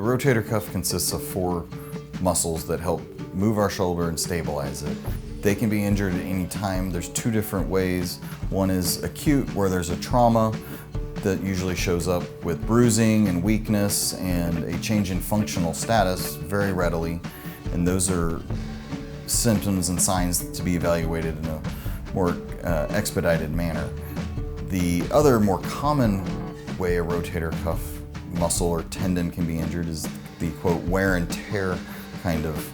rotator cuff consists of 4 muscles that help move our shoulder and stabilize it. They can be injured at any time. There's 2 different ways. One is acute, where there's a trauma that usually shows up with bruising and weakness and a change in functional status very readily. And those are symptoms and signs to be evaluated in a more expedited manner. The other more common way a rotator cuff muscle or tendon can be injured is the quote wear and tear kind of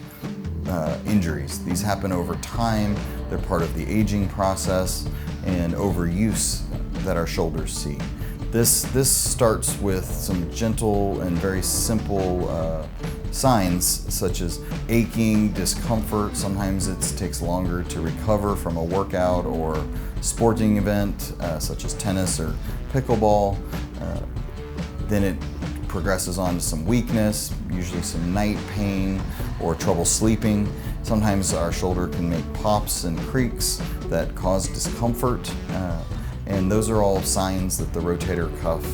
injuries. These happen over time. They're part of the aging process and overuse that our shoulders see. This starts with some gentle and very simple signs such as aching, discomfort. Sometimes it takes longer to recover from a workout or sporting event such as tennis or pickleball. Then it progresses on to some weakness, usually some night pain or trouble sleeping. Sometimes our shoulder can make pops and creaks that cause discomfort. And those are all signs that the rotator cuff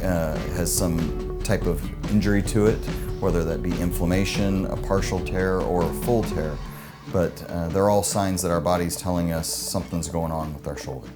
has some type of injury to it, whether that be inflammation, a partial tear, or a full tear. But they're all signs that our body's telling us something's going on with our shoulder.